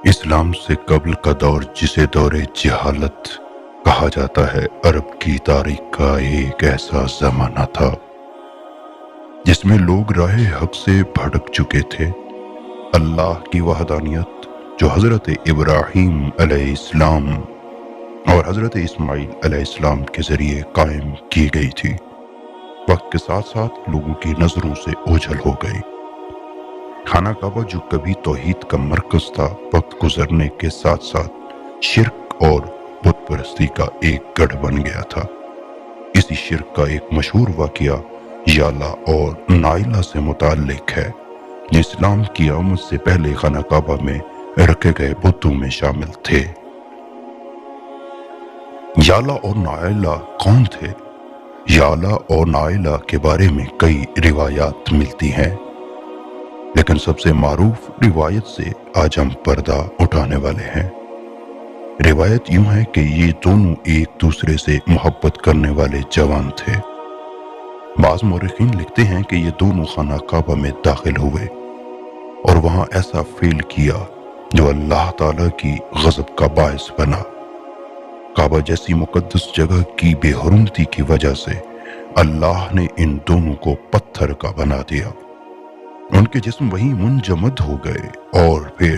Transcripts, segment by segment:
اسلام سے قبل کا دور جسے دور جہالت کہا جاتا ہے، عرب کی تاریخ کا ایک ایسا زمانہ تھا جس میں لوگ راہ حق سے بھٹک چکے تھے۔ اللہ کی وحدانیت جو حضرت ابراہیم علیہ السلام اور حضرت اسماعیل علیہ السلام کے ذریعے قائم کی گئی تھی، وقت کے ساتھ ساتھ لوگوں کی نظروں سے اوجھل ہو گئی۔ خانہ کعبہ جو کبھی توحید کا مرکز تھا، وقت گزرنے کے ساتھ ساتھ شرک اور بت پرستی کا ایک گڑھ بن گیا تھا۔ اسی شرک کا ایک مشہور واقعہ یالا اور نائلہ سے متعلق ہے، جو اسلام کی آمد سے پہلے خانہ کعبہ میں رکھے گئے بتوں میں شامل تھے۔ یالا اور نائلہ کون تھے؟ یالا اور نائلہ کے بارے میں کئی روایات ملتی ہیں، لیکن سب سے معروف روایت سے آج ہم پردہ اٹھانے والے ہیں۔ روایت یوں ہے کہ یہ دونوں ایک دوسرے سے محبت کرنے والے جوان تھے۔ بعض مورخین لکھتے ہیں کہ یہ دونوں خانہ کعبہ میں داخل ہوئے اور وہاں ایسا فعل کیا جو اللہ تعالیٰ کی غضب کا باعث بنا۔ کعبہ جیسی مقدس جگہ کی بے حرمتی کی وجہ سے اللہ نے ان دونوں کو پتھر کا بنا دیا۔ ان کے جسم وہیں منجمد ہو گئے اور پھر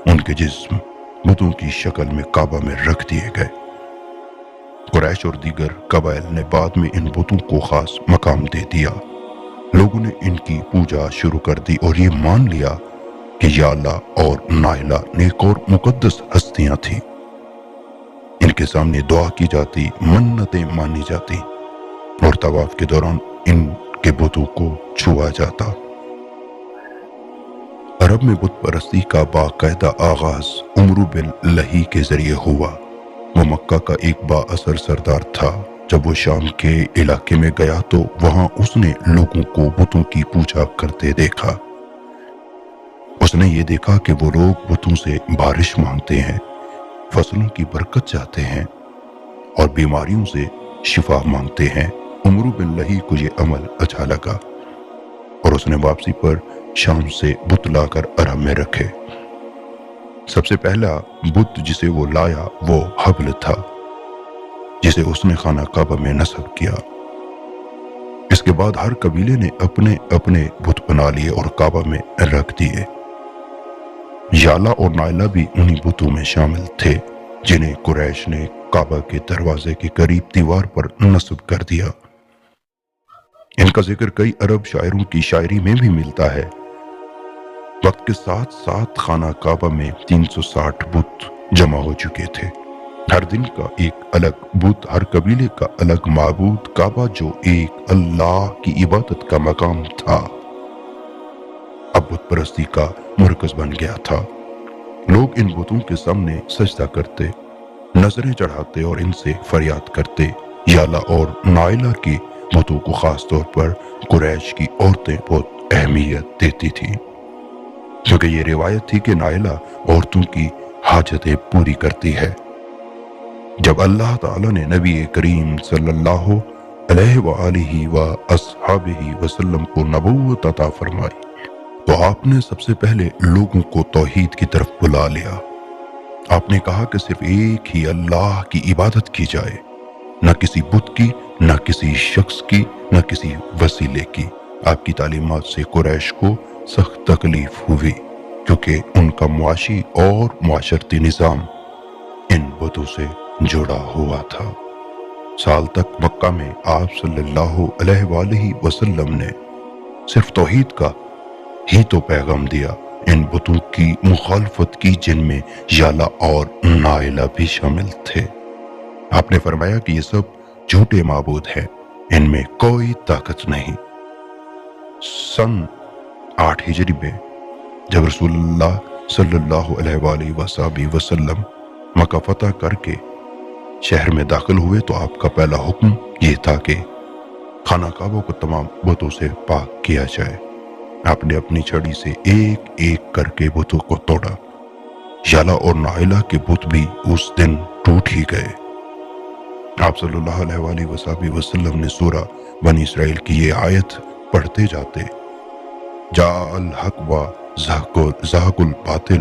ان کے جسم بتوں کی شکل میں کعبہ میں رکھ دیے گئے۔ قریش اور دیگر قبائل نے بعد میں ان بتوں کو خاص مقام دے دیا۔ لوگوں نے ان کی پوجا شروع کر دی اور یہ مان لیا کہ یالا اور نائلہ نیک اور مقدس ہستیاں تھیں۔ ان کے سامنے دعا کی جاتی، منتیں مانی جاتی اور طواف کے دوران ان کے بتوں کو چھوا جاتا۔ عرب میں بت پرستی کا باقاعدہ آغاز عمرو بن لہی کے ذریعے ہوا۔ وہ مکہ کا ایک با اثر سردار تھا۔ جب وہ شام کے علاقے میں گیا تو وہاں اس نے لوگوں کو بتوں کی پوجا کرتے دیکھا۔ اس نے یہ دیکھا کہ وہ لوگ بتوں سے بارش مانگتے ہیں، فصلوں کی برکت چاہتے ہیں اور بیماریوں سے شفا مانگتے ہیں۔ عمرو بن لہی کو یہ عمل اچھا لگا اور اس نے واپسی پر شام سے بت لا کر عرب میں رکھے۔ سب سے پہلا بت جسے وہ لایا وہ حبل تھا، جسے اس نے خانہ کعبہ میں نصب کیا۔ اس کے بعد ہر قبیلے نے اپنے اپنے بت بنا لیے اور کعبہ میں رکھ دیے۔ یالا اور نائلہ بھی انہی بتوں میں شامل تھے جنہیں قریش نے کعبہ کے دروازے کے قریب دیوار پر نصب کر دیا۔ ان کا ذکر کئی عرب شاعروں کی شاعری میں بھی ملتا ہے۔ وقت کے ساتھ ساتھ خانہ کعبہ میں 360 بت جمع ہو چکے تھے۔ ہر دن کا ایک الگ بت، ہر قبیلے کا الگ معبود۔ کعبہ جو ایک اللہ کی عبادت کا مقام تھا، اب بت پرستی کا مرکز بن گیا تھا۔ لوگ ان بتوں کے سامنے سجدہ کرتے، نظریں چڑھاتے اور ان سے فریاد کرتے۔ یالا اور نائلہ کے بتوں کو خاص طور پر قریش کی عورتیں بہت اہمیت دیتی تھیں، کیونکہ یہ روایت تھی کہ نائلہ عورتوں کی حاجتیں پوری کرتی ہے۔ جب اللہ تعالیٰ نے نبی کریم صلی اللہ علیہ وآلہ وآصحابہ وسلم کو نبوت عطا فرمائی تو آپ نے سب سے پہلے لوگوں کو توحید کی طرف بلا لیا۔ آپ نے کہا کہ صرف ایک ہی اللہ کی عبادت کی جائے، نہ کسی بت کی، نہ کسی شخص کی، نہ کسی وسیلے کی۔ آپ کی تعلیمات سے قریش کو سخت تکلیف ہوئی، کیونکہ ان کا معاشی اور معاشرتی نظام ان بتوں سے جڑا ہوا تھا۔ سال تک مکہ میں آپ صلی اللہ علیہ وآلہ وسلم نے صرف توحید کا ہی تو پیغام دیا، ان بتوں کی مخالفت کی جن میں یالا اور نائلہ بھی شامل تھے۔ آپ نے فرمایا کہ یہ سب جھوٹے معبود ہیں، ان میں کوئی طاقت نہیں۔ سن 8 ہجری میں جب رسول اللہ صلی اللہ علیہ وآلہ وصحبہ وسلم مکہ فتح کر کے شہر میں داخل ہوئے تو آپ کا پہلا حکم یہ تھا کہ خانہ کعبہ کو تمام بتوں سے پاک کیا جائے۔ آپ نے اپنی چھڑی سے ایک ایک کر کے بتوں کو توڑا۔ یالا اور نائلہ کے بت بھی اس دن ٹوٹ ہی گئے۔ آپ صلی اللہ علیہ وآلہ وصحبہ وسلم نے سورہ بنی اسرائیل کی یہ آیت پڑھتے جاتے، جاء الحق و زہق الباطل،